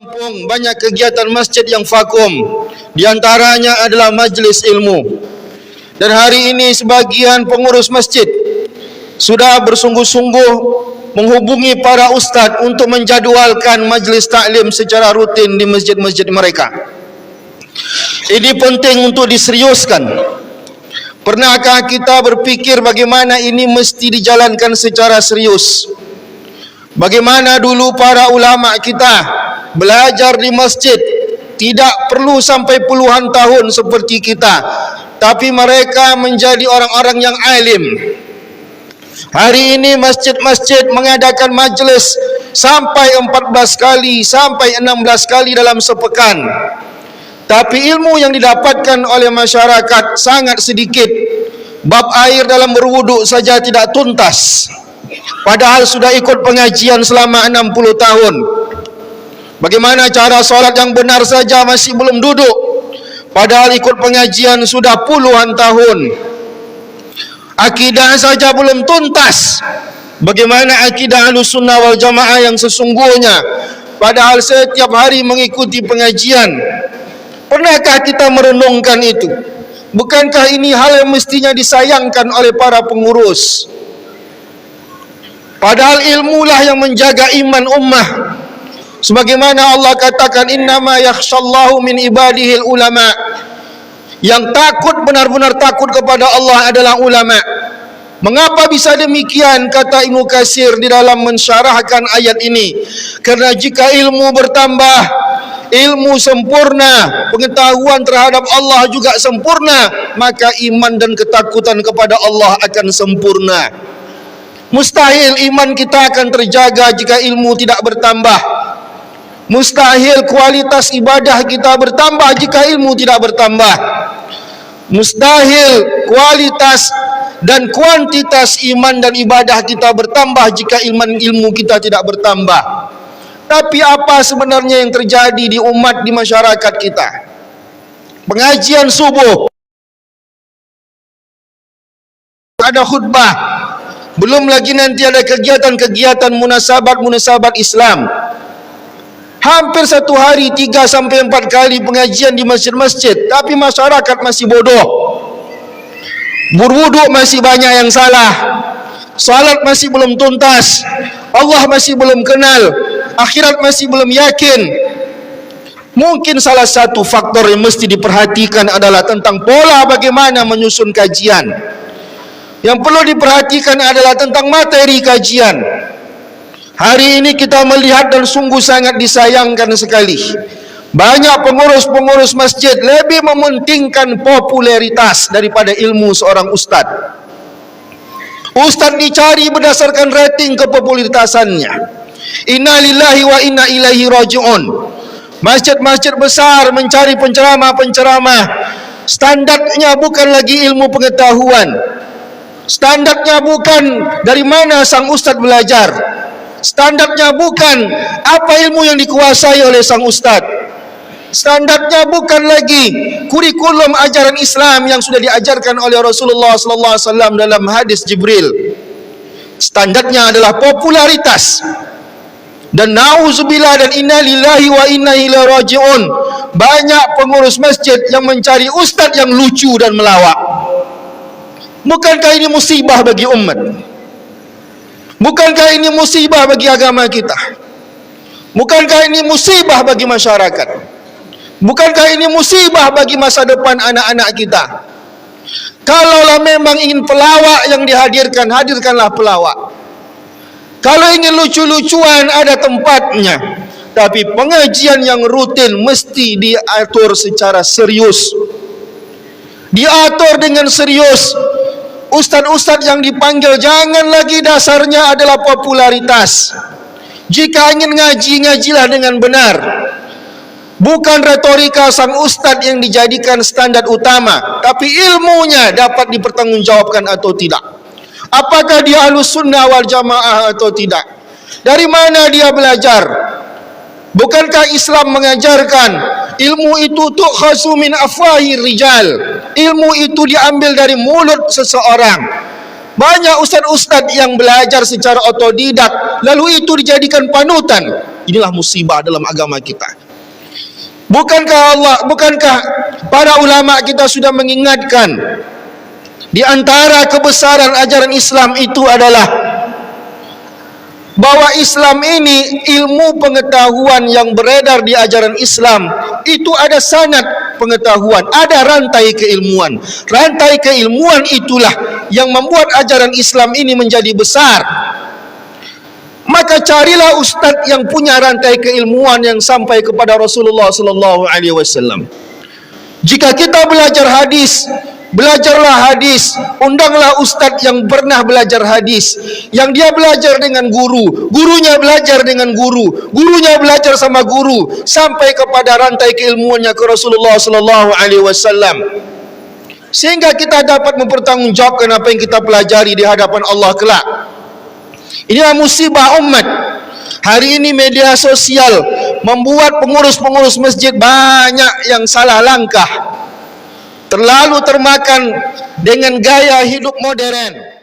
kampung banyak kegiatan masjid yang vakum. Di antaranya adalah majlis ilmu. Dan hari ini sebagian pengurus masjid sudah bersungguh-sungguh menghubungi para ustaz untuk menjadualkan majlis taklim secara rutin di masjid-masjid mereka. Ini penting untuk diseriuskan. Pernahkah kita berpikir bagaimana ini mesti dijalankan secara serius? Bagaimana dulu para ulama kita belajar di masjid, tidak perlu sampai puluhan tahun seperti kita, tapi mereka menjadi orang-orang yang alim. Hari ini masjid-masjid mengadakan majlis sampai 14 kali, sampai 16 kali dalam sepekan. Tapi ilmu yang didapatkan oleh masyarakat sangat sedikit. Bab air dalam berwuduk saja tidak tuntas, padahal sudah ikut pengajian selama 60 tahun. Bagaimana cara solat yang benar saja masih belum duduk, padahal ikut pengajian sudah puluhan tahun. Akidah saja belum tuntas. Bagaimana akidah Ahlussunnah wal Jamaah yang sesungguhnya, padahal setiap hari mengikuti pengajian. Pernahkah kita merenungkan itu? Bukankah ini hal yang mestinya disayangkan oleh para pengurus? Padahal ilmulah yang menjaga iman ummah. Sebagaimana Allah katakan, innama yakhshallahu min ibadihil ulama. Yang takut, benar-benar takut kepada Allah adalah ulama. Mengapa bisa demikian? Kata Ibnu Katsir di dalam mensyarahkan ayat ini, karena jika ilmu bertambah, ilmu sempurna, pengetahuan terhadap Allah juga sempurna, maka iman dan ketakutan kepada Allah akan sempurna. Mustahil iman kita akan terjaga jika ilmu tidak bertambah. Mustahil kualitas ibadah kita bertambah jika ilmu tidak bertambah. Mustahil kualitas dan kuantitas iman dan ibadah kita bertambah jika ilmu kita tidak bertambah. Tapi apa sebenarnya yang terjadi di umat, di masyarakat kita? Pengajian subuh, ada khutbah, belum lagi nanti ada kegiatan-kegiatan munasabat-munasabat Islam. Hampir satu hari 3 sampai 4 kali pengajian di masjid-masjid, tapi masyarakat masih bodoh. Berwuduk masih banyak yang salah, salat masih belum tuntas, Allah masih belum kenal, akhirat masih belum yakin. Mungkin salah satu faktor yang mesti diperhatikan adalah tentang pola bagaimana menyusun kajian. Yang perlu diperhatikan adalah tentang materi kajian. Hari ini kita melihat dan sungguh sangat disayangkan sekali, banyak pengurus-pengurus masjid lebih mementingkan popularitas daripada ilmu seorang ustaz. Ustaz dicari berdasarkan rating kepopularitasannya. Inna lillahi wa inna ilaihi raji'un. Masjid-masjid besar mencari penceramah-penceramah, standarnya bukan lagi ilmu pengetahuan. Standarnya bukan dari mana sang ustaz belajar. Standarnya bukan apa ilmu yang dikuasai oleh sang ustaz. Standarnya bukan lagi kurikulum ajaran Islam yang sudah diajarkan oleh Rasulullah sallallahu alaihi wasallam dalam hadis Jibril. Standarnya adalah popularitas. Dan nauzubillah dan inna lillahi wa inna ilaihi raji'un, banyak pengurus masjid yang mencari ustaz yang lucu dan melawak. Bukankah ini musibah bagi umat? Bukankah ini musibah bagi agama kita? Bukankah ini musibah bagi masyarakat? Bukankah ini musibah bagi masa depan anak-anak kita? Kalaulah memang ingin pelawak yang dihadirkan, hadirkanlah pelawak. Kalau ingin lucu-lucuan, ada tempatnya. Tapi pengajian yang rutin mesti diatur secara serius. Diatur dengan serius. Ustaz-ustaz yang dipanggil jangan lagi dasarnya adalah popularitas. Jika ingin ngaji, ngajilah dengan benar. Bukan retorika sang ustaz yang dijadikan standar utama, tapi ilmunya dapat dipertanggungjawabkan atau tidak. Apakah dia Ahlussunnah wal Jamaah atau tidak? Dari mana dia belajar? Bukankah Islam mengajarkan ilmu itu tu'khazu min afwahir rijal? Ilmu itu diambil dari mulut seseorang. Banyak ustaz-ustaz yang belajar secara otodidak, lalu itu dijadikan panutan. Inilah musibah dalam agama kita. Bukankah para ulama kita sudah mengingatkan, di antara kebesaran ajaran Islam itu adalah bahwa Islam ini, ilmu pengetahuan yang beredar di ajaran Islam itu ada sanad pengetahuan, ada rantai keilmuan. Rantai keilmuan itulah yang membuat ajaran Islam ini menjadi besar. Maka carilah ustaz yang punya rantai keilmuan yang sampai kepada Rasulullah sallallahu alaihi wasallam. Jika kita belajar hadis, belajarlah hadis, undanglah ustaz yang pernah belajar hadis, yang dia belajar dengan guru, gurunya belajar dengan guru, gurunya belajar sama guru, sampai kepada rantai keilmuannya ke Rasulullah sallallahu alaihi wasallam, sehingga kita dapat mempertanggungjawabkan apa yang kita pelajari di hadapan Allah kelak. Inilah musibah umat. Hari ini media sosial membuat pengurus-pengurus masjid banyak yang salah langkah, terlalu termakan dengan gaya hidup modern.